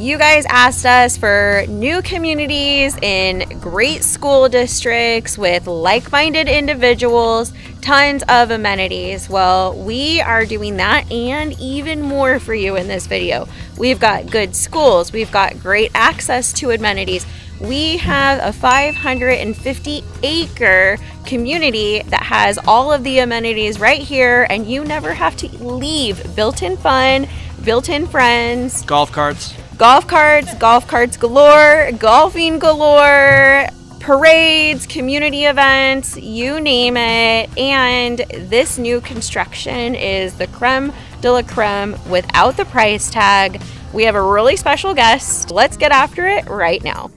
You guys asked us for new communities in great school districts with like-minded individuals, tons of amenities. Well, we are doing that and even more for you in this video. We've got good schools. We've got great access to amenities. We have a 550-acre community that has all of the amenities right here, and you never have to leave. Built-in fun, built-in friends. Golf carts galore, golfing galore, parades, community events, you name it. And this new construction is the creme de la creme without the price tag. We have a really special guest. Let's get after it right now.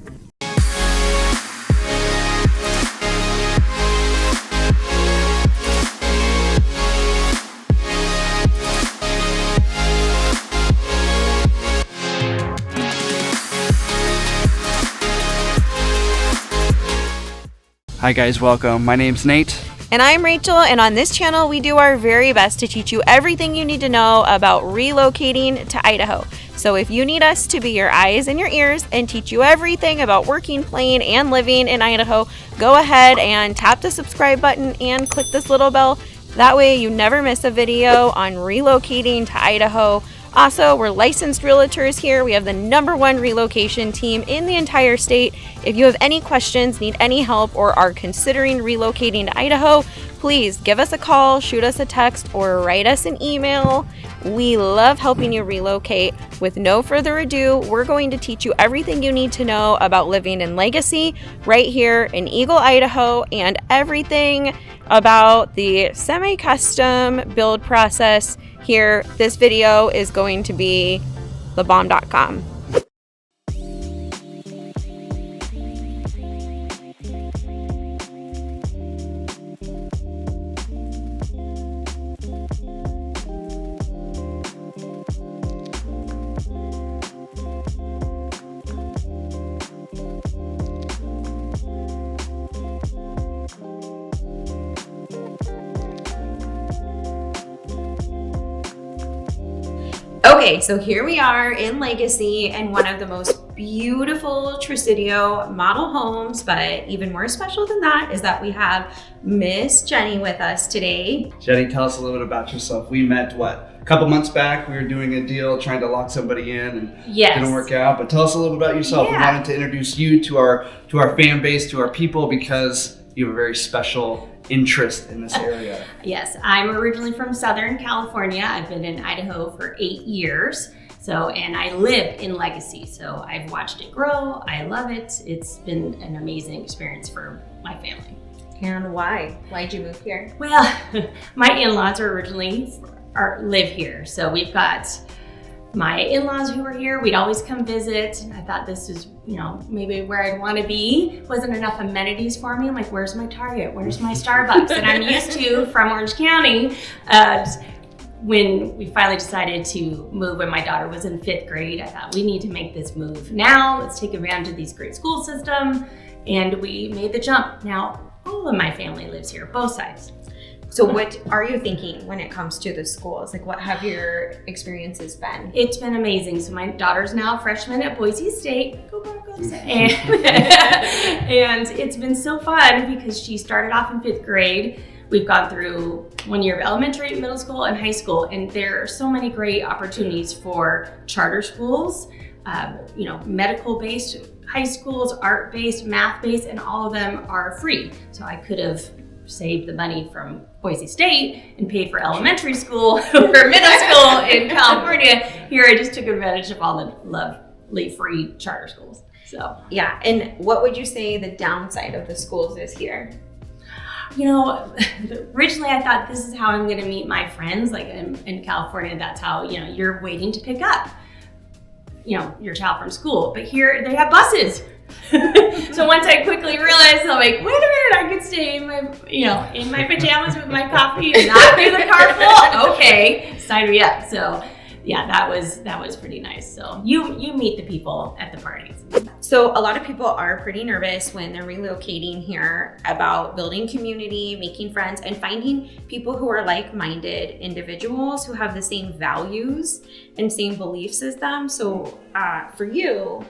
Hi guys, welcome. My name's Nate. And I'm Rachel, and on this channel we do our very best to teach you everything you need to know about relocating to Idaho. So if you need us to be your eyes and your ears and teach you everything about working, playing, and living in Idaho, go ahead and tap the subscribe button and click this little bell. That way you never miss a video on relocating to Idaho. Also, we're licensed realtors here. We have the #1 relocation team in the entire state. If you have any questions, need any help, or are considering relocating to Idaho, please give us a call, shoot us a text, or write us an email. We love helping you relocate. With no further ado, we're going to teach you everything you need to know about living in Legacy right here in Eagle, Idaho, and everything about the semi-custom build process here. This video is going to be thebomb.com. Okay, so here we are in Legacy and one of the most beautiful Trisidio model homes, but even more special than that is that we have Miss Jenny with us today. Jenny, tell us a little bit about yourself. We met, a couple months back. We were doing a deal trying to lock somebody in and Yes. Didn't work out, but tell us a little bit about yourself. Yeah. We wanted to introduce you to our fan base, to our people, because you have a very special interest in this area. Yes, I'm originally from Southern California. I've been in Idaho for 8 years. And I live in Legacy. So I've watched it grow. I love it. It's been an amazing experience for my family. And why? Why'd you move here? Well, my in-laws live here. So we've got my in-laws who were here. We'd always come visit. And I thought this is, maybe where I'd want to be. Wasn't enough amenities for me. I'm like, where's my Target? Where's my Starbucks that I'm used to from Orange County? When we finally decided to move when my daughter was in 5th grade, I thought we need to make this move now. Let's take advantage of these great school system. And we made the jump. Now, all of my family lives here, both sides. So what are you thinking when it comes to the schools? Like, what have your experiences been? It's been amazing. So my daughter's now a freshman at Boise State. Go Buckeyes. And it's been so fun because she started off in 5th grade. We've gone through 1 year of elementary, middle school, and high school, and there are so many great opportunities for charter schools, medical-based high schools, art-based, math-based, and all of them are free. So I could have saved the money from Boise State and paid for elementary school or middle school in California. Here I just took advantage of all the lovely free charter schools. So yeah, and what would you say the downside of the schools is here? Originally I thought this is how I'm going to meet my friends. Like in California, that's how, you're waiting to pick up, your child from school. But here they have buses. So once I quickly realized, I'm like, wait a minute, I could stay in my pajamas with my coffee and not be the car full. Okay, sign me up. So yeah, that was pretty nice. So you meet the people at the parties. So a lot of people are pretty nervous when they're relocating here about building community, making friends, and finding people who are like-minded individuals who have the same values and same beliefs as them. So for you,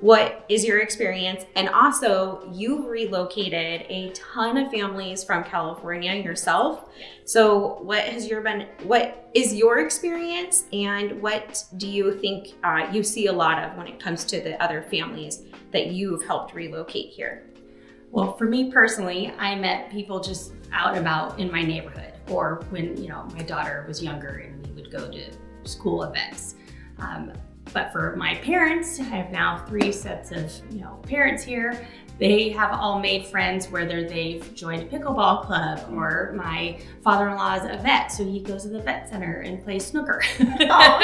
what is your experience? And also, you've relocated a ton of families from California yourself. So what is your experience, and what do you think you see a lot of when it comes to the other families that you've helped relocate here? Well, for me personally, I met people just out and about in my neighborhood, or when, my daughter was younger and we would go to school events. But for my parents, I have now 3 sets of, parents here. They have all made friends, whether they've joined a pickleball club, or my father-in-law is a vet, so he goes to the vet center and plays snooker. Oh, wow,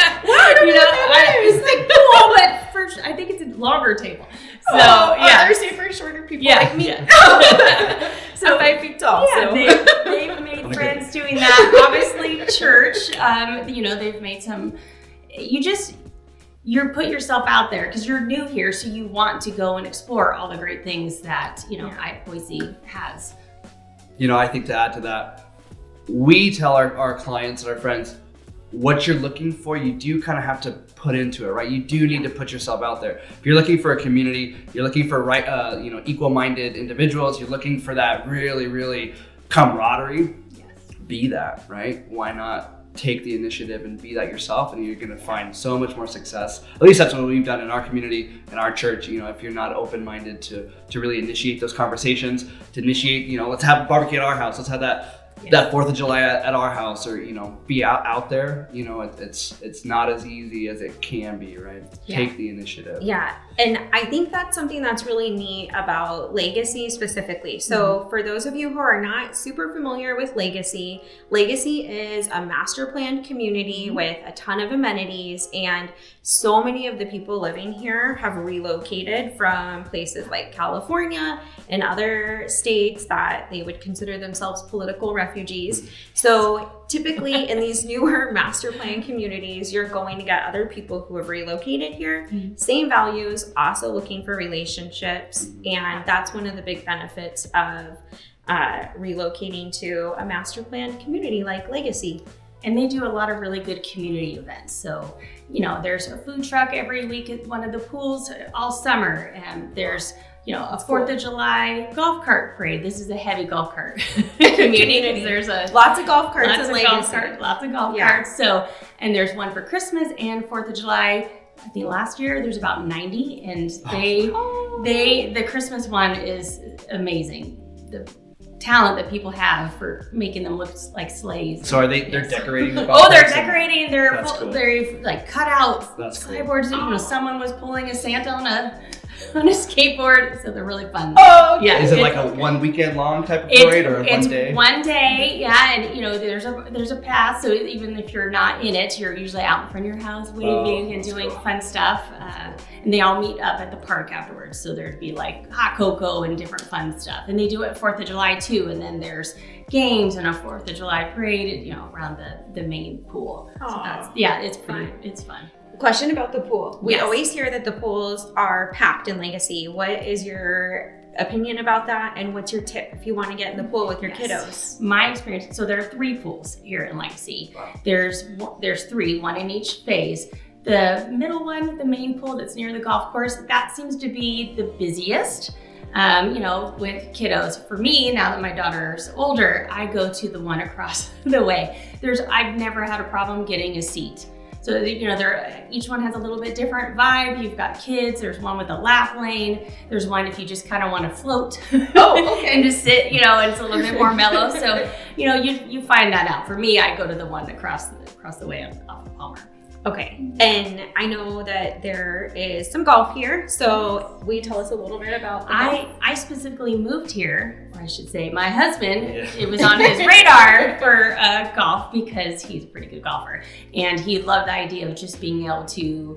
it's like cool, but first, I think it's a longer table. So yeah, they're super shorter people yeah, like me. Yeah. So 5 feet tall. Yeah, so. they've made friends doing that. Obviously, church. They've made some. You put yourself out there because you're new here, so you want to go and explore all the great things that Boise has. I think to add to that, we tell our clients and our friends what you're looking for. You do kind of have to put into it, right? You do need to put yourself out there. If you're looking for a community, you're looking for equal-minded individuals. You're looking for that really, really camaraderie. Yes. Be that, right? Why not take the initiative and be that yourself, and you're going to find so much more success. At least that's what we've done in our community, in our church. If you're not open-minded to really initiate those conversations, to initiate, let's have a barbecue at our house, let's have that 4th of July at our house, or be out there. It's not as easy as it can be, right? Yeah. Take the initiative. Yeah, and I think that's something that's really neat about Legacy specifically. So for those of you who are not super familiar with Legacy is a master planned community with a ton of amenities, and so many of the people living here have relocated from places like California and other states that they would consider themselves political refugees. So typically in these newer master plan communities, you're going to get other people who have relocated here, same values, also looking for relationships. And that's one of the big benefits of relocating to a master plan community like Legacy. And they do a lot of really good community events. So, there's a food truck every week at one of the pools all summer. And there's, a 4th of July golf cart parade. This is a heavy golf cart community. There's lots of golf carts in Legacy. Lots of golf carts. So, and there's one for Christmas and 4th of July. I think last year there's about 90, and the Christmas one is amazing. The talent that people have for making them look like sleighs. So they're decorating the golf they're decorating. They're cut out sideboards. Cool. Someone was pulling a Santa on a skateboard, so they're really fun. Oh, yeah. Is it like a 1 weekend long type of parade, or one day? It's 1 day, yeah, and there's a path, so even if you're not in it, you're usually out in front of your house waving and doing fun stuff. And they all meet up at the park afterwards, so there'd be like hot cocoa and different fun stuff. And they do it 4th of July too, and then there's games and a 4th of July parade, around the main pool. So it's fun. Question about the pool. We Yes. always hear that the pools are packed in Legacy. What is your opinion about that, and what's your tip if you want to get in the pool with your kiddos? My experience, so there are 3 pools here in Legacy. Wow. There's 3, one in each phase. The middle one, the main pool that's near the golf course, that seems to be the busiest. With kiddos. For me, now that my daughter's older, I go to the one across the way. I've never had a problem getting a seat. So, each one has a little bit different vibe. You've got kids, there's one with a lap lane. There's one if you just kind of want to float. Oh, okay. And just sit, and it's a little bit more mellow. So, you find that out. For me, I go to the one across the way off of Palmer. Okay, and I know that there is some golf here, so will you tell us a little bit about the golf? I specifically moved here, or I should say my husband, it was on his radar for golf because he's a pretty good golfer, and he loved the idea of just being able to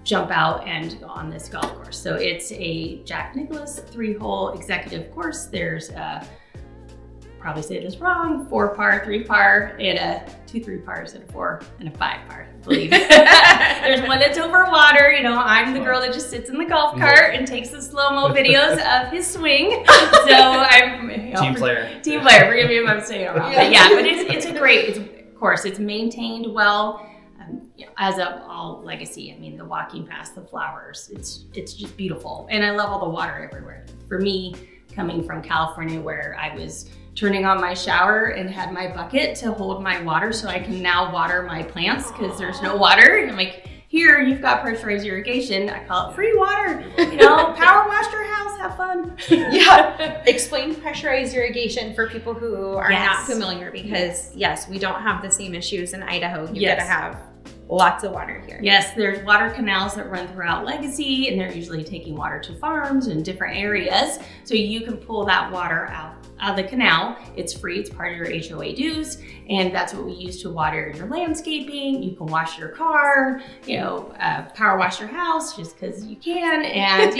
jump out and go on this golf course. So it's a Jack Nicklaus 3-hole executive course. There's probably say this wrong, 4-par, 3-par, and a 2 3-pars and a 4 and a 5-par, I believe. There's one that's over water. You know, I'm the girl that just sits in the golf cart and takes the slow-mo videos of his swing. So I'm team player. Team player. Forgive me if I'm saying it wrong. But yeah, but it's a great. Of course, it's maintained well. As of all legacy, I mean, the walking past the flowers, it's just beautiful. And I love all the water everywhere. For me, coming from California where I was turning on my shower and had my bucket to hold my water so I can now water my plants because there's no water. I'm like, here, you've got pressurized irrigation. I call it free water. You know, power wash your house, have fun. Yeah. Explain pressurized irrigation for people who are Yes. not familiar because yes, we don't have the same issues in Idaho. You Yes. gotta have lots of water here. Yes, there's water canals that run throughout Legacy, and they're usually taking water to farms and different areas. So you can pull that water out of the canal. It's free, it's part of your HOA dues, and that's what we use to water your landscaping. You can wash your car, you know, power wash your house just because you can, and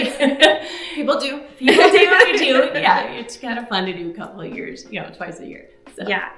People do. people do. Yeah, it's kind of fun to do a couple of years, you know, twice a year. So, Yeah.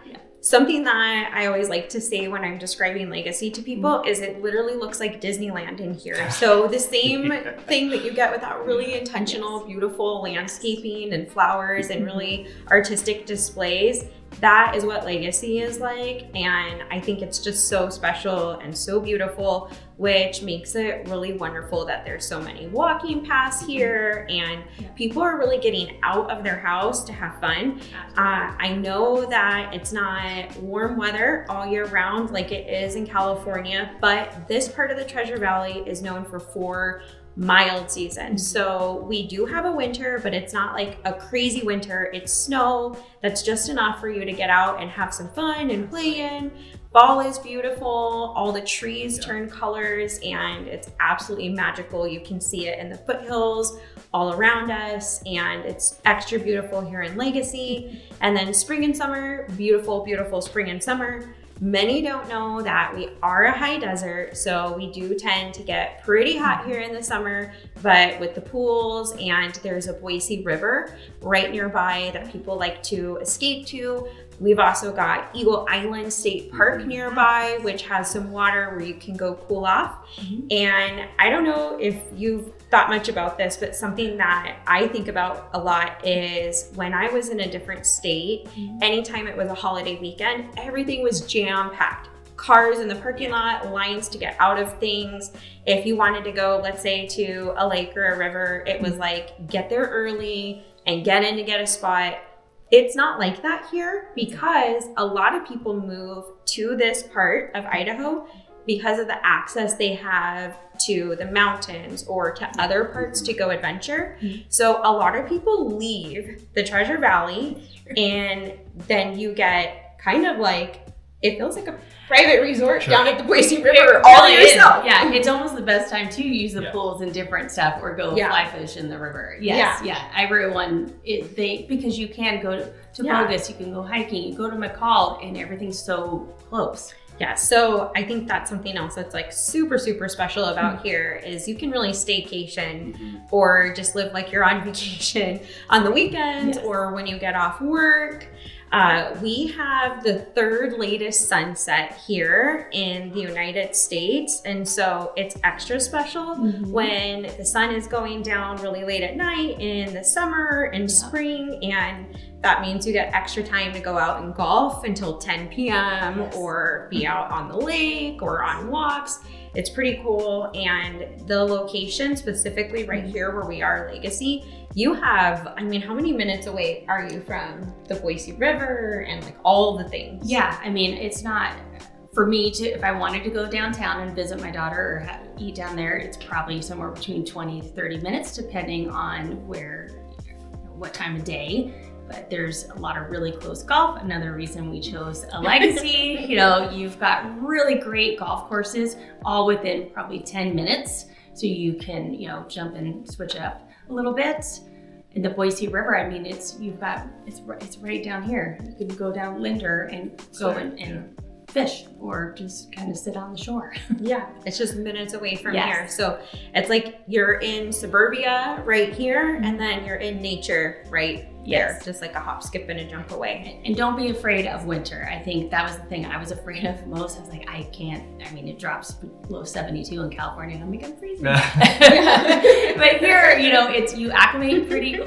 Something that I always like to say when I'm describing Legacy to people is it literally looks like Disneyland in here. So the same thing that you get with that really intentional, beautiful landscaping and flowers and really artistic displays, that is what Legacy is like. And I think it's just so special and so beautiful, which makes it really wonderful that there's so many walking paths here and people are really getting out of their house to have fun. I know that it's not warm weather all year round like it is in California, but this part of the Treasure Valley is known for 4 mild season. So we do have a winter, but it's not like a crazy winter. It's snow that's just enough for you to get out and have some fun and play in. Fall is beautiful. All the trees turn colors and it's absolutely magical. You can see it in the foothills all around us and it's extra beautiful here in Legacy. And then spring and summer, beautiful, beautiful spring and summer. Many don't know that we are a high desert, so we do tend to get pretty hot here in the summer, but with the pools and there's a Boise River right nearby that people like to escape to. We've also got Eagle Island State Park nearby, which has some water where you can go cool off. And I don't know if you've thought much about this, but something that I think about a lot is when I was in a different state, anytime it was a holiday weekend, everything was jam-packed. Cars in the parking lot, lines to get out of things. If you wanted to go, let's say, to a lake or a river, it was like, get there early and get in to get a spot. It's not like that here because a lot of people move to this part of Idaho because of the access they have to the mountains or to other parts to go adventure. So a lot of people leave the Treasure Valley and then you get kind of like, it feels like a private resort down at the Boise River all to yourself. Yeah, it's almost the best time to use the pools and different stuff or go fly fish in the river. Yes, everyone, because you can go to Bogus, you can go hiking, you go to McCall, and everything's so close. Yeah, so I think that's something else that's like super, super special about here is you can really staycation or just live like you're on vacation on the weekends or when you get off work. We have the 3rd latest sunset here in the United States. And so it's extra special when the sun is going down really late at night in the summer and spring. And that means you get extra time to go out and golf until 10 p.m. or be out on the lake or on walks. It's pretty cool. And the location specifically right here where we are, Legacy, you have, I mean, how many minutes away are you from the Boise River and like all the things? Yeah, I mean, it's not, for me to, if I wanted to go downtown and visit my daughter or eat down there, it's probably somewhere between 20 to 30 minutes depending on what time of day. But there's a lot of really close golf. Another reason we chose a Legacy, you know, you've got really great golf courses all within probably 10 minutes. So you can, you know, jump and switch up a little bit. In the Boise River, I mean, it's right down here. You can go down Linder and go and fish or just kind of sit on the shore. Yeah, it's just minutes away from Yes. here. So it's like you're in suburbia right here, and then you're in nature right there, Yes. just like a hop, skip, and a jump away. And don't be afraid of winter. I think that was the thing I was afraid of most. I was like, I can't, I mean, it drops below 72 in California, and I'm like, I'm freezing. But here, you know, you acclimate pretty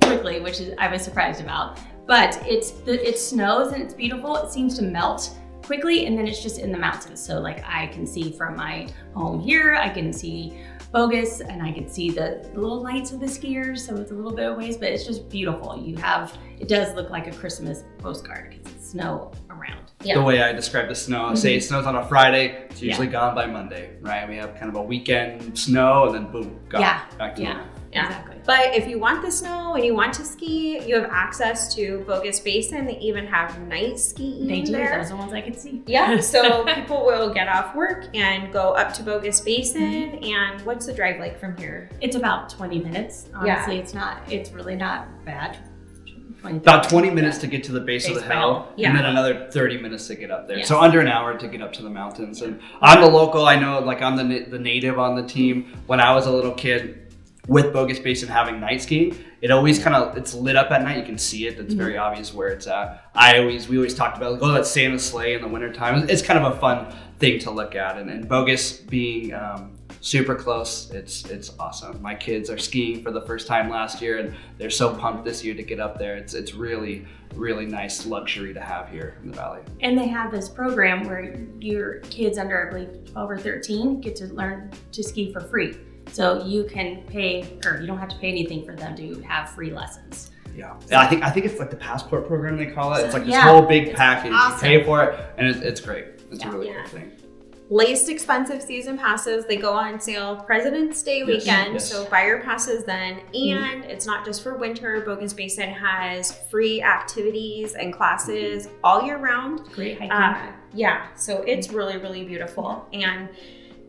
quickly, which is, I was surprised about. But it snows and it's beautiful. It seems to melt quickly, and then it's just in the mountains. So like I can see from my home here, I can see Bogus, and I can see the little lights of the skiers. So it's a little bit of ways, but it's just beautiful. It does look like a Christmas postcard because it's snow around. Yeah. The way I describe the snow, say it snows on a Friday, it's usually gone by Monday, right? We have kind of a weekend snow and then boom, gone. Back to normal. Yeah. Exactly. But if you want the snow and you want to ski, you have access to Bogus Basin. They even have night skiing They do. there. Those are the ones I could see. Yeah, so people will get off work and go up to Bogus Basin. And what's the drive like from here? It's about 20 minutes. Honestly, it's really not bad. About 20 minutes to get to the base of the hill, Yeah. and then another 30 minutes to get up there. Yes. So under an hour to get up to the mountains. And I'm the local. I know, like I'm the native on the team. When I was a little kid, with Bogus Basin having night skiing, it always it's lit up at night. You can see it. It's very obvious where it's at. We always talked about, like, oh, that's Santa's sleigh in the wintertime. It's kind of a fun thing to look at. And Bogus being super close, it's awesome. My kids are skiing for the first time last year, and they're so pumped this year to get up there. It's really, really nice luxury to have here in the valley. And they have this program where your kids under, I believe, 12 or 13 get to learn to ski for free. So you can pay, or you don't have to pay anything for them to have free lessons. Yeah, I think it's like the passport program they call it. It's like this Yeah, whole big it's package. awesome. You pay for it, and it's great. It's Yeah. a really Yeah. cool thing. Least expensive season passes, they go on sale President's Day weekend, yes. so buy your passes then. And it's not just for winter. Bogus Basin has free activities and classes all year round. Great hiking. So it's really, really beautiful. And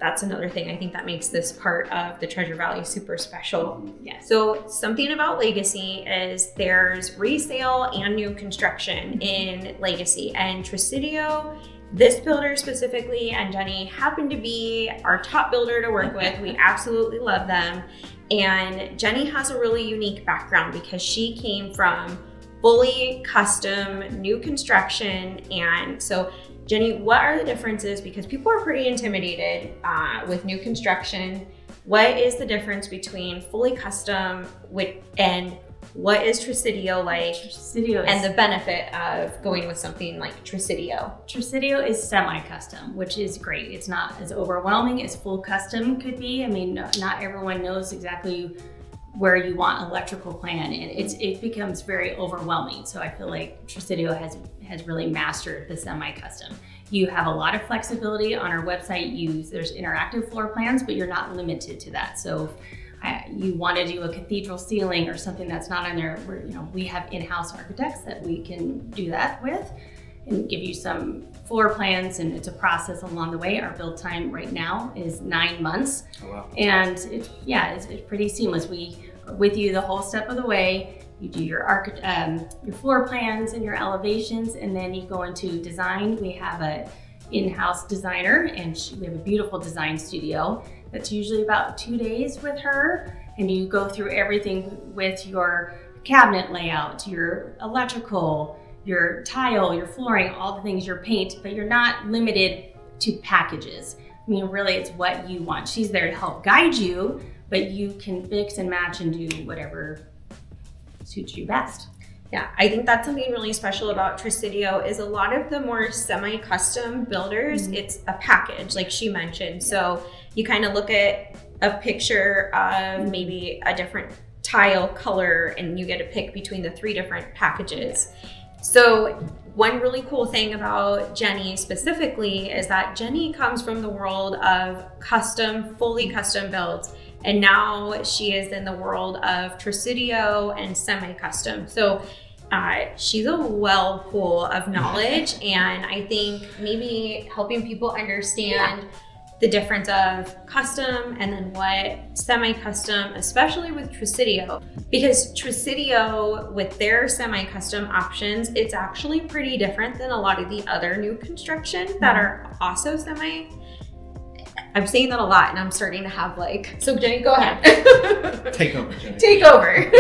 that's another thing I think that makes this part of the Treasure Valley super special. Yes. So something about Legacy is there's resale and new construction in Legacy, and Tresidio, this builder specifically, and Jenny happened to be our top builder to work with. We absolutely love them. And Jenny has a really unique background because she came from fully custom new construction. And so Jenny, what are the differences? Because people are pretty intimidated with new construction. What is the difference between fully custom and what is Tresidio like? Tresidio is, and the benefit of going with something like Tresidio. Tresidio is semi-custom, which is great. It's not as overwhelming as full custom could be. I mean, not everyone knows exactly where you want electrical plan, and it becomes very overwhelming. So I feel like Tresidio has really mastered the semi-custom. You have a lot of flexibility on our website. There's interactive floor plans, but you're not limited to that. So you want to do a cathedral ceiling or something that's not on there, we have in-house architects that we can do that with and give you some floor plans, and it's a process along the way. Our build time right now is 9 months. Oh, wow. And it's pretty seamless. We are with you the whole step of the way. You do your floor plans and your elevations, and then you go into design. We have an in-house designer, and we have a beautiful design studio. That's usually about 2 days with her, and you go through everything with your cabinet layout, your electrical, your tile, your flooring, all the things, your paint, but you're not limited to packages. I mean, really, it's what you want. She's there to help guide you, but you can mix and match and do whatever suits you best. Yeah, I think that's something really special about Tresidio is a lot of the more semi-custom builders, it's a package, like she mentioned. So you kind of look at a picture of maybe a different tile color, and you get to pick between the 3 different packages. So one really cool thing about Jenny specifically is that Jenny comes from the world of fully custom builds. And now she is in the world of Tresidio and semi-custom. So she's a well pool of knowledge, and I think maybe helping people understand the difference of custom and then what semi-custom, especially with Tresidio, because Tresidio with their semi-custom options, it's actually pretty different than a lot of the other new construction that are also semi. I'm saying that a lot and I'm starting to have so Jenny, go ahead. Take over, Jenny. Take over.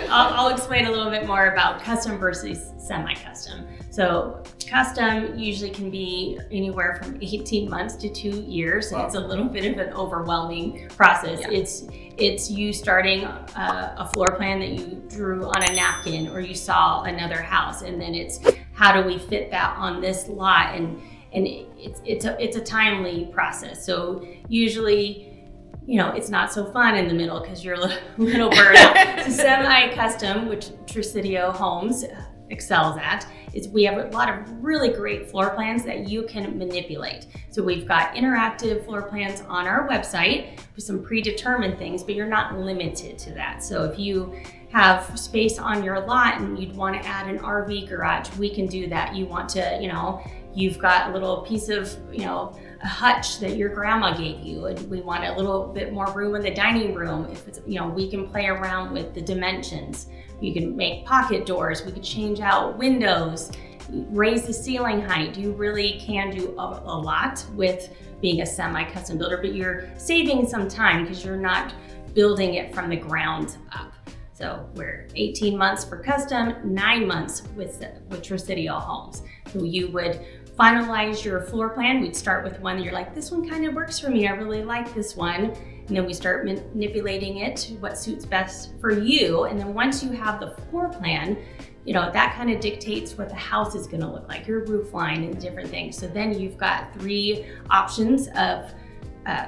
I'll explain a little bit more about custom versus semi-custom. So custom usually can be anywhere from 18 months to 2 years. Wow. It's a little bit of an overwhelming process. Yeah. It's you starting a floor plan that you drew on a napkin or you saw another house, and then it's how do we fit that on this lot, and it's a timely process. So usually, it's not so fun in the middle because you're a little burned out. So semi-custom, which Tresidio Homes excels at, is we have a lot of really great floor plans that you can manipulate. So we've got interactive floor plans on our website with some predetermined things, but you're not limited to that. So if you have space on your lot and you'd want to add an RV garage, we can do that. You want to, you've got a little piece of, a hutch that your grandma gave you, and we want a little bit more room in the dining room. If it's, we can play around with the dimensions. You can make pocket doors. We could change out windows, raise the ceiling height. You really can do a lot with being a semi-custom builder, but you're saving some time because you're not building it from the ground up. So we're 18 months for custom, 9 months with Tresidio Homes. So you would finalize your floor plan. We'd start with one that you're like, this one kind of works for me. I really like this one. And then we start manipulating it to what suits best for you. And then once you have the floor plan, that kind of dictates what the house is going to look like, your roof line and different things. So then you've got 3 options of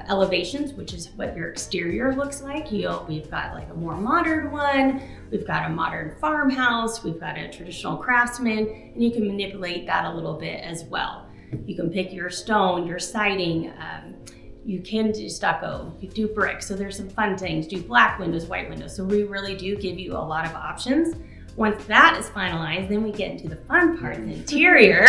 elevations, which is what your exterior looks like. We've got a more modern one, we've got a modern farmhouse, we've got a traditional craftsman, and you can manipulate that a little bit as well. You can pick your stone, your siding, you can do stucco, you can do brick, so there's some fun things, do black windows, white windows. So we really do give you a lot of options. Once that is finalized, then we get into the fun part, the interior.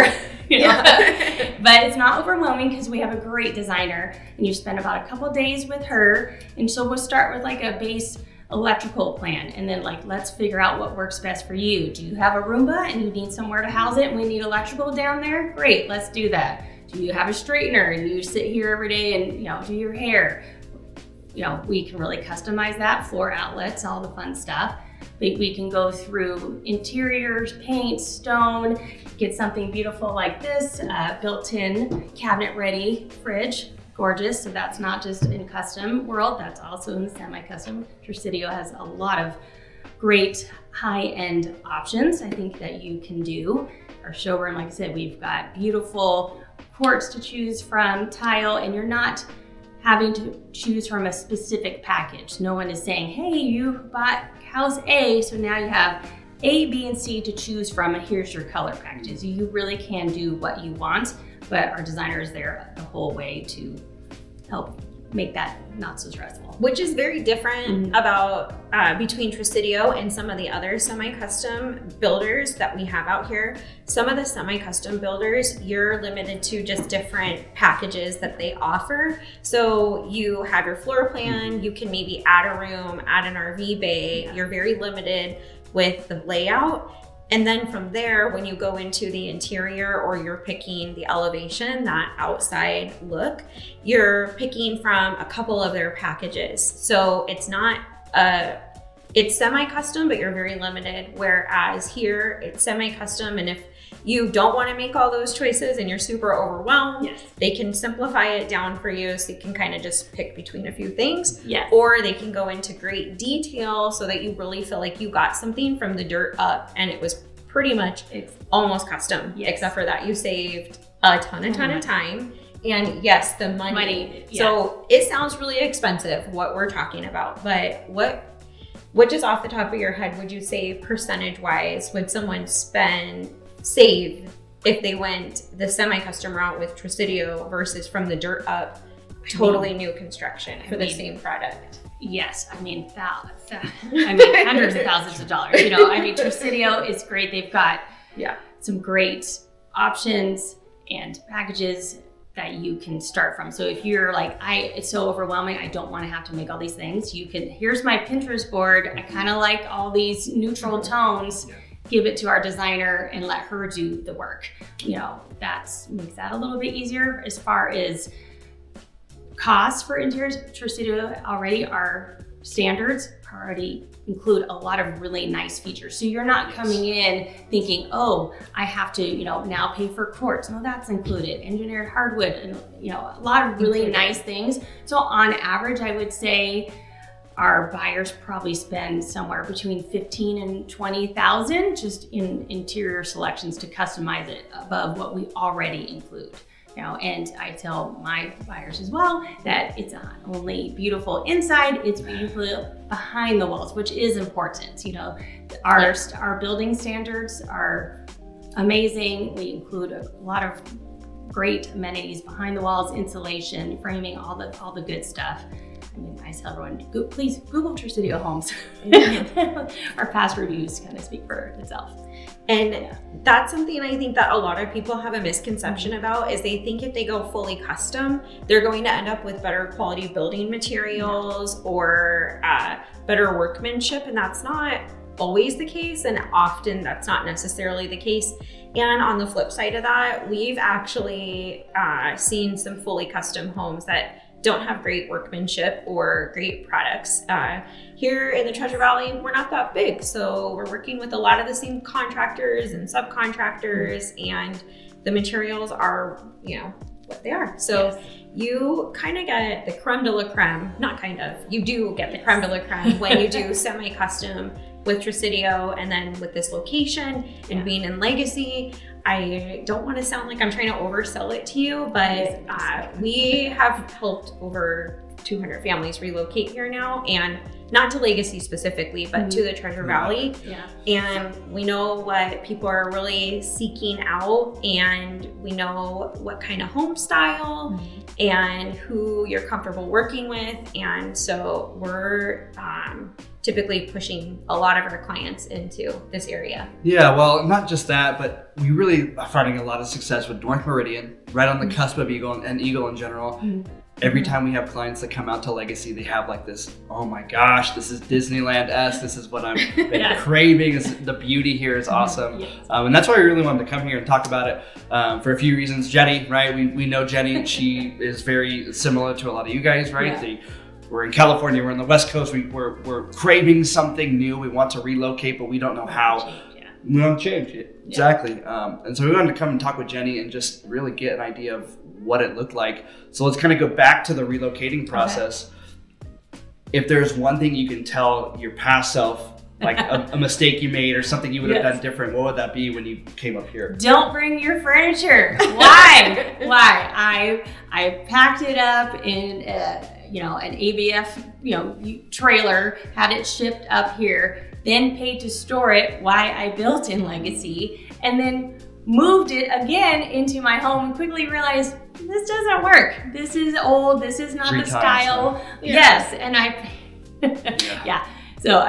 But it's not overwhelming because we have a great designer, and you spend about a couple days with her. And so we'll start with a base electrical plan, and then let's figure out what works best for you. Do you have a Roomba and you need somewhere to house it and we need electrical down there? Great, let's do that. Do you have a straightener and you sit here every day and do your hair? We can really customize that, floor outlets, all the fun stuff. We can go through interiors, paint, stone, get something beautiful like this, built-in cabinet-ready fridge, gorgeous. So that's not just in custom world, that's also in semi-custom. Tresidio has a lot of great high-end options, I think, that you can do. Our showroom, like I said, we've got beautiful quartz to choose from, tile, and you're not having to choose from a specific package. No one is saying, hey, you bought house A, so now you have A, B, and C to choose from, and here's your color packages. You really can do what you want, but our designer is there the whole way to help make that not so stressful. Which is very different about between Tresidio and some of the other semi-custom builders that we have out here. Some of the semi-custom builders, you're limited to just different packages that they offer. So you have your floor plan, you can maybe add a room, add an RV bay. You're very limited with the layout. And then from there, when you go into the interior or you're picking the elevation, that outside look, you're picking from a couple of their packages. So it's not, it's semi-custom, but you're very limited. Whereas here, it's semi-custom. And if you don't want to make all those choices and you're super overwhelmed, they can simplify it down for you, so you can kind of just pick between a few things. Or they can go into great detail so that you really feel like you got something from the dirt up and it was pretty much almost custom, except for that you saved a ton of time. And yes, the money. So it sounds really expensive what we're talking about, but what just off the top of your head would you say percentage wise would someone save if they went the semi-custom route with Tresidio versus from the dirt up, totally new construction for the same product? Yes, hundreds of thousands of dollars. Tresidio is great. They've got some great options and packages that you can start from. So if you're like, it's so overwhelming, I don't want to have to make all these things, here's my Pinterest board. I kind of like all these neutral tones. Give it to our designer and let her do the work. That makes that a little bit easier. As far as costs for interiors, Trustedio already, our standards already include a lot of really nice features. So you're not coming in thinking, oh, I have to, now pay for quartz. No, that's included. Engineered hardwood, and a lot of really nice things. So on average, I would say our buyers probably spend somewhere between $15,000 and $20,000 just in interior selections to customize it above what we already include. And I tell my buyers as well that it's not only beautiful inside, it's beautiful behind the walls, which is important. Our building standards are amazing. We include a lot of great amenities behind the walls, insulation, framing, all the good stuff. I tell everyone, please Google Trustedio Homes. Our past reviews kind of speak for itself. And that's something I think that a lot of people have a misconception about, is they think if they go fully custom, they're going to end up with better quality building materials or better workmanship. And that's not always the case. And often that's not necessarily the case. And on the flip side of that, we've actually seen some fully custom homes that don't have great workmanship or great products. Here in the Treasure Valley, we're not that big, so we're working with a lot of the same contractors and subcontractors, and the materials are, what they are. So you kind of get the creme de la creme, not kind of, you do get the creme de la creme when you do semi-custom with Trustedio, and then with this location and being in Legacy. I don't want to sound like I'm trying to oversell it to you, but we have helped over 200 families relocate here now, and not to Legacy specifically, but to the Treasure Valley. And we know what people are really seeking out, and we know what kind of home style and who you're comfortable working with. And so we're typically pushing a lot of our clients into this area. Yeah, well, not just that, but we really are finding a lot of success with North Meridian, right on the cusp of Eagle and Eagle in general. Every time we have clients that come out to Legacy, they have like this, oh my gosh, this is Disneyland-esque. This is what I'm craving. The beauty here is awesome. And that's why we really wanted to come here and talk about it for a few reasons. Jenny, right? We know Jenny. She is very similar to a lot of you guys, right? We're in California. We're on the West Coast. We're craving something new. We want to relocate, but we don't know how. We don't change it. Exactly. And so we wanted to come and talk with Jenny and just really get an idea of what it looked like. So let's kind of go back to the relocating process. If there's one thing you can tell your past self, like a mistake you made or something you would have done different, what would that be when you came up here? Don't bring your furniture. Why? Why? I packed it up in an ABF trailer, had it shipped up here, then paid to store it while I built in Legacy, and then moved it again into my home and quickly realized this doesn't work. This is old. This is not the style. Yes. And So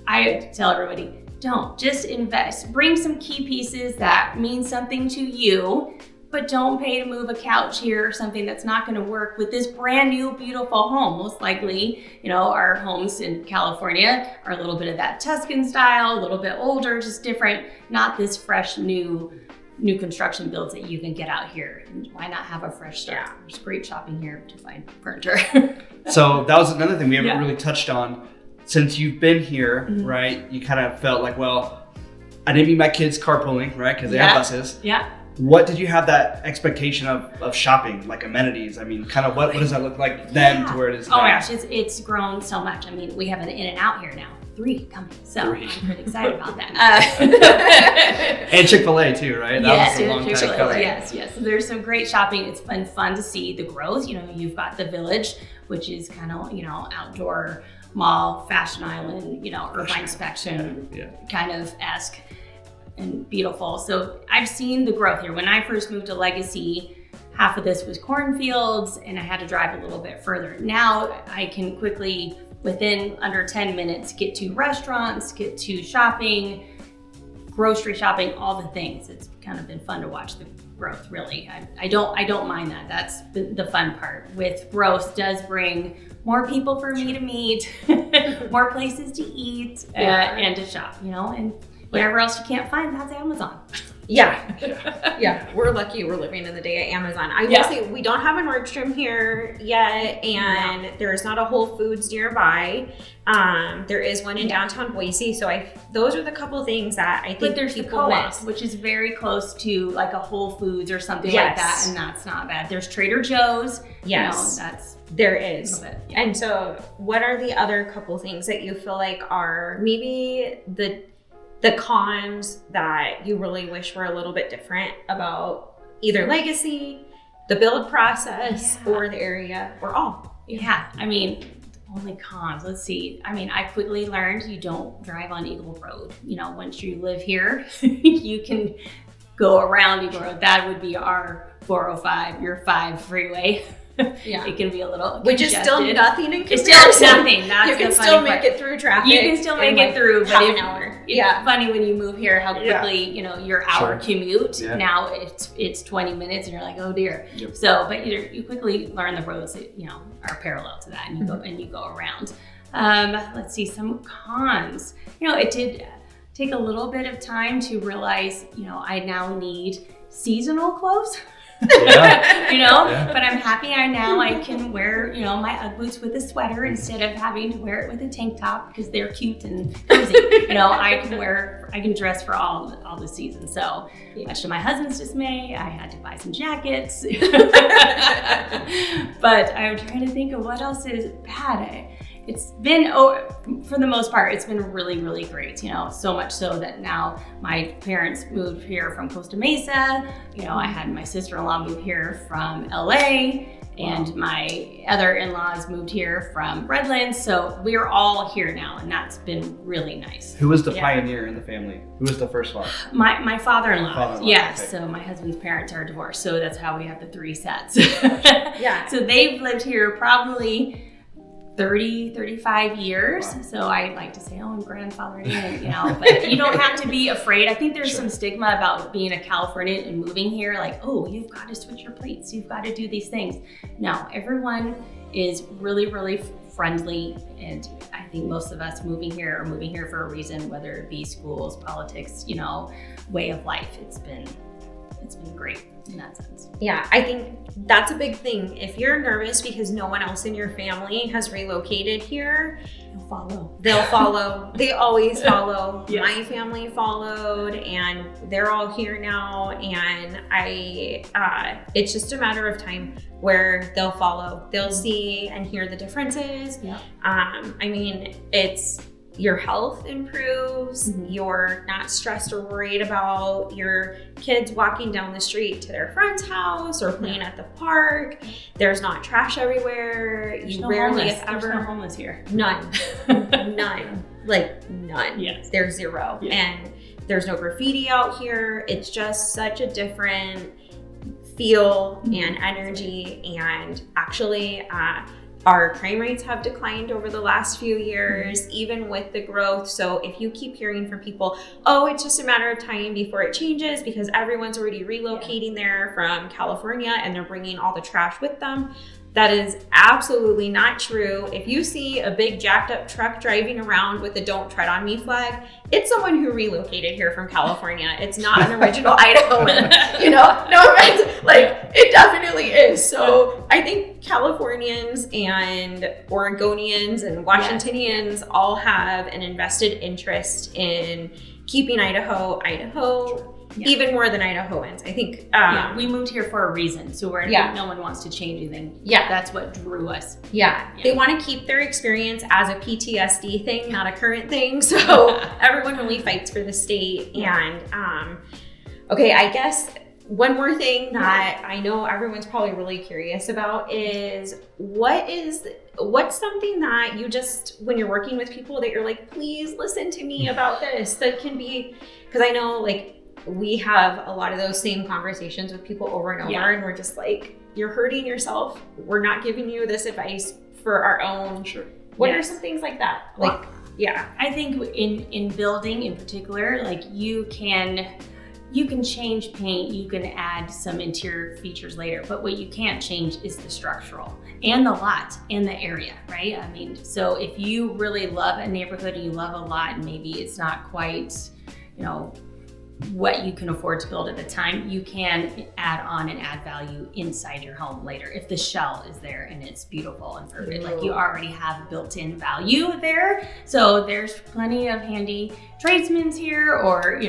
I tell everybody, don't, just invest. Bring some key pieces that mean something to you, but don't pay to move a couch here or something that's not going to work with this brand new, beautiful home. Most likely, our homes in California are a little bit of that Tuscan style, a little bit older, just different, not this fresh, new construction builds that you can get out here. And why not have a fresh start? There's great shopping here to find furniture. So that was another thing we haven't really touched on. Since you've been here, right, you kind of felt like, well, I didn't meet my kids carpooling, right, because they have buses. What did you have that expectation of shopping, like amenities? I mean, kind of what does that look like then to where it is now? Oh my gosh, it's grown so much. I mean, we have an In-N-Out here now. 3 coming. So I'm pretty excited about that. And Chick-fil-A too, right? Yes, that was a long time coming. Yes. So there's some great shopping. It's been fun to see the growth. You've got the Village, which is kind of, outdoor mall, Fashion Island, Irvine Inspection kind of esque and beautiful. So I've seen the growth here. When I first moved to Legacy, half of this was cornfields and I had to drive a little bit further. Now I can quickly, within under 10 minutes, get to restaurants, get to shopping, grocery shopping, all the things. It's kind of been fun to watch the growth, really. I don't mind that. That's the fun part. With growth does bring more people for me to meet, more places to eat, and to shop, and whatever else you can't find, that's Amazon. Yeah. We're lucky we're living in the day of Amazon. I will say we don't have a Nordstrom here yet, and there's not a Whole Foods nearby. There is one in downtown Boise, so those are the couple things that I think but there's people the co-op, miss. which is very close to like a Whole Foods or something like that, and that's not bad. There's Trader Joe's. Yes, there is. And so what are the other couple things that you feel like are maybe the cons that you really wish were a little bit different about either legacy, the build process, or the area, or all? Yeah, I mean, only cons, let's see. I mean, I quickly learned you don't drive on Eagle Road. Once you live here, you can go around Eagle Road. That would be our 405, your 5 freeway. Yeah, it can be a little which is still nothing in comparison. It's still nothing. That's you can still make it through traffic. You can still make it through, half an hour. It's funny when you move here how quickly your hour commute now it's 20 minutes and you're like, oh dear. Yep. So, but you quickly learn the roads that are parallel to that, and you go around. Let's see some cons. It did take a little bit of time to realize I now need seasonal clothes. But I'm happy I can wear, my Ugg boots with a sweater instead of having to wear it with a tank top because they're cute and cozy. I can dress for all the seasons. So much to my husband's dismay, I had to buy some jackets. But I'm trying to think of what else is bad. It's been, for the most part, it's been really, really great, so much so that now my parents moved here from Costa Mesa. I had my sister-in-law move here from LA, and my other in-laws moved here from Redlands. So we're all here now, and that's been really nice. Who was the pioneer in the family? Who was the first one? My father-in-law. Yeah, okay. So my husband's parents are divorced, so that's how we have the 3 sets. So they've lived here probably 35 years. Wow. So I like to say, I'm grandfathering in, but you don't have to be afraid. I think there's some stigma about being a Californian and moving here, like, oh, you've got to switch your plates, you've got to do these things. No, everyone is really, really friendly, and I think most of us moving here for a reason, whether it be schools, politics, way of life. It's been great in that sense. Yeah, I think that's a big thing. If you're nervous because no one else in your family has relocated here, they'll follow. They always follow. Yes. My family followed, and they're all here now, and it's just a matter of time where they'll follow. They'll see and hear the differences. Yeah. Your health improves. You're not stressed or worried about your kids walking down the street to their friend's house or playing at the park. There's not trash everywhere. There's no homeless here. None. None. Like none. Yes. There's zero. Yeah. And there's no graffiti out here. It's just such a different feel and energy. And actually, our crime rates have declined over the last few years, even with the growth. So if you keep hearing from people, it's just a matter of time before it changes because everyone's already relocating there from California and they're bringing all the trash with them, that is absolutely not true. If you see a big jacked up truck driving around with a "Don't Tread on Me" flag, it's someone who relocated here from California. It's not an original Idahoan, no offense. It definitely is. So I think Californians and Oregonians and Washingtonians all have an invested interest in keeping Idaho. Yeah. Even more than Idahoans. I think we moved here for a reason. So no one wants to change anything. Yeah. That's what drew us. Yeah. They want to keep their experience as a PTSD thing, not a current thing. So everyone really fights for the state. And I guess one more thing that I know everyone's probably really curious about is what's something that you just, when you're working with people, that you're like, please listen to me about this, that can be, because I know we have a lot of those same conversations with people over and over, and we're just like, you're hurting yourself. We're not giving you this advice for our own. Sure. What are some things like that? Yeah. I think in building in particular, like you can change paint, you can add some interior features later, but what you can't change is the structural and the lot and the area, right? I mean, so if you really love a neighborhood and you love a lot and maybe it's not quite, what you can afford to build at the time, you can add on and add value inside your home later if the shell is there and it's beautiful and perfect. Like you already have built-in value there. So there's plenty of handy tradesmen here, or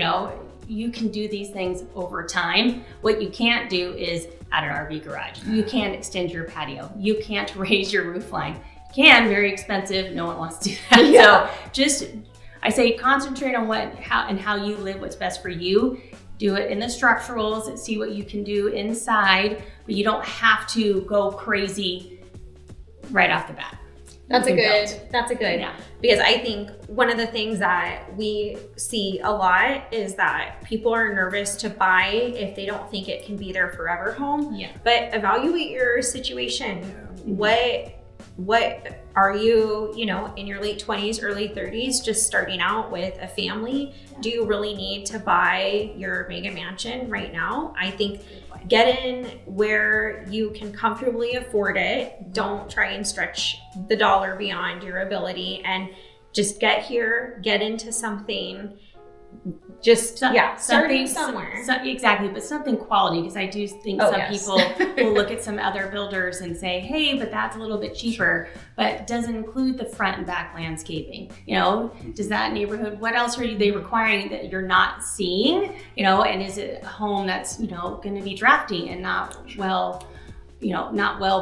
you can do these things over time. What you can't do is add an RV garage. You can't extend your patio. You can't raise your roof line. You can, very expensive. No one wants to do that. Yeah. So I say concentrate on how you live, what's best for you. Do it in the structurals, see what you can do inside, but you don't have to go crazy right off the bat. That's a good, Yeah. Because I think one of the things that we see a lot is that people are nervous to buy if they don't think it can be their forever home. Yeah. But evaluate your situation. What are you, in your late 20s, early 30s, just starting out with a family? Do you really need to buy your mega mansion right now? I think get in where you can comfortably afford it. Don't try and stretch the dollar beyond your ability, and just get here, get into something. Starting somewhere. Exactly, but something quality, because I do think people will look at some other builders and say, hey, but that's a little bit cheaper, but it doesn't include the front and back landscaping. Does that neighborhood, what else are they requiring that you're not seeing? And is it a home that's, going to be drafty and not well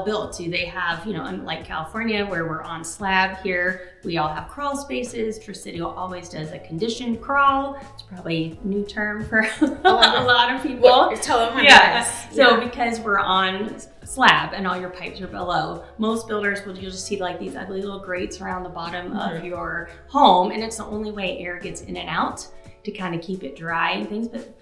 built? Do they have, unlike California where we're on slab, here we all have crawl spaces. Presidio always does a conditioned crawl. It's probably a new term for a lot of people. Tell them what it is. So Yeah. because we're on slab and all your pipes are below, most builders you'll just see like these ugly little grates around the bottom of your home, and it's the only way air gets in and out to kind of keep it dry and things. But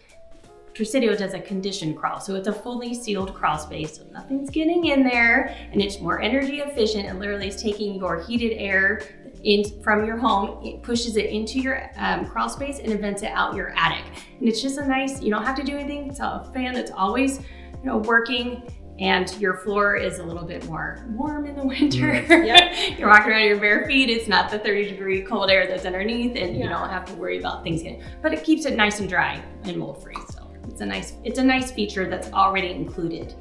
Presidio does a conditioned crawl, so it's a fully sealed crawl space, so nothing's getting in there, and it's more energy efficient. It literally is taking your heated air in from your home, it pushes it into your crawl space and it vents it out your attic. And it's just a nice, you don't have to do anything. It's a fan that's always working, and your floor is a little bit more warm in the winter. Yep. You're walking around in your bare feet. It's not the 30-degree cold air that's underneath, and you don't have to worry about things getting, but it keeps it nice and dry and mold free. So it's a nice feature that's already included.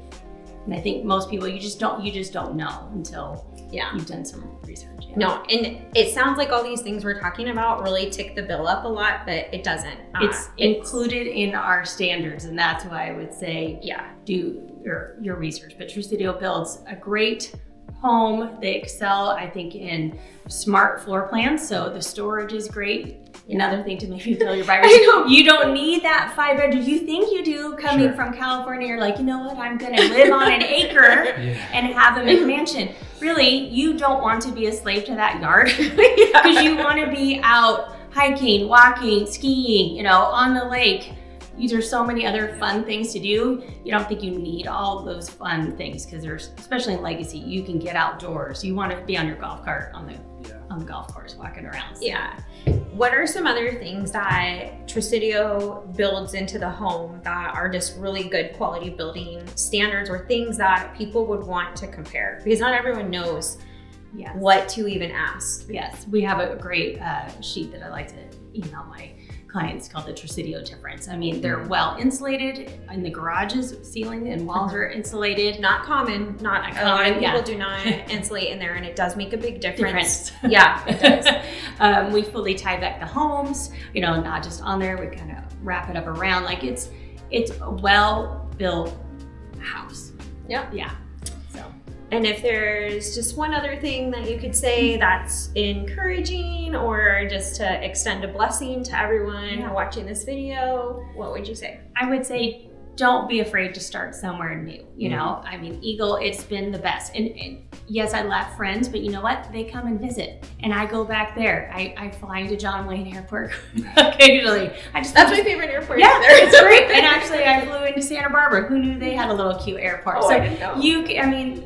And I think most people, you just don't know until you've done some research. Yeah. No, and it sounds like all these things we're talking about really tick the bill up a lot, but it doesn't. It's included in our standards, and that's why I would say do your research. But Presidio builds a great home. They excel, I think, in smart floor plans, so the storage is great. Another thing to maybe tell your buyers, you don't need that 5-bedroom. You think you do coming from California. You're like, you know what, I'm gonna live on an acre and have a McMansion. Really, you don't want to be a slave to that yard, because you want to be out hiking, walking, skiing, on the lake. There's so many other fun things to do. You don't think you need all those fun things, because there's, especially in Legacy, you can get outdoors. You want to be on your golf cart on the golf course walking around. So. Yeah. What are some other things that Presidio builds into the home that are just really good quality building standards, or things that people would want to compare? Because not everyone knows what to even ask. Yes, we have a great sheet that I like to email my clients called the Presidio difference. I mean, they're well insulated in the garages, ceiling and walls are insulated. Not common. Not a lot of people do not insulate in there, and it does make a big difference. Yeah, it does. We fully tie back the homes, not just on there. We kind of wrap it up around. Like it's a well-built house. Yep. Yeah. And if there's just one other thing that you could say that's encouraging, or just to extend a blessing to everyone watching this video, what would you say? I would say, don't be afraid to start somewhere new. I mean, Eagle, it's been the best. And yes, I left friends, but you know what? They come and visit, and I go back there. I fly into John Wayne Airport occasionally. That's my favorite airport. Yeah, it's great. And actually, I flew into Santa Barbara. Who knew they had a little cute airport? I didn't know.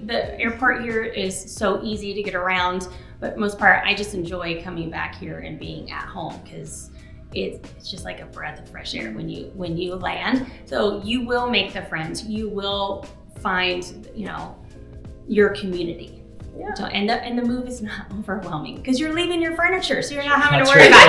The airport here is so easy to get around. But most part, I just enjoy coming back here and being at home because it's just like a breath of fresh air when you land. So you will make the friends. You will find, your community. Yeah. So, and the move is not overwhelming because you're leaving your furniture, so you're not having to worry about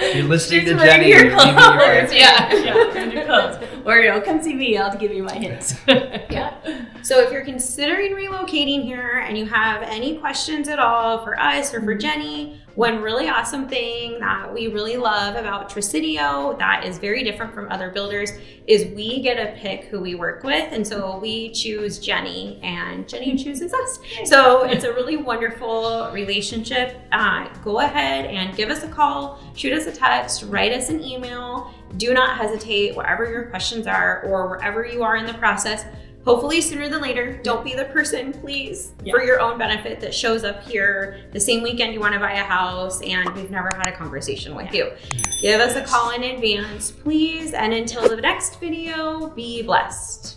it. You're listening to Just Jenny. wearing your You're keeping your- clothes. Yeah, your clothes. Or come see me. I'll give you my hints. Yeah. So if you're considering relocating here and you have any questions at all for us or for Jenny, one really awesome thing that we really love about Tricidio that is very different from other builders is we get to pick who we work with. And so we choose Jenny and Jenny chooses us. So it's a really wonderful relationship. Go ahead and give us a call, shoot us a text, write us an email. Do not hesitate, whatever your questions are or wherever you are in the process. Hopefully sooner than later. Don't be the person, please, for your own benefit that shows up here the same weekend you want to buy a house and we've never had a conversation with you. Give us a call in advance, please. And until the next video, be blessed.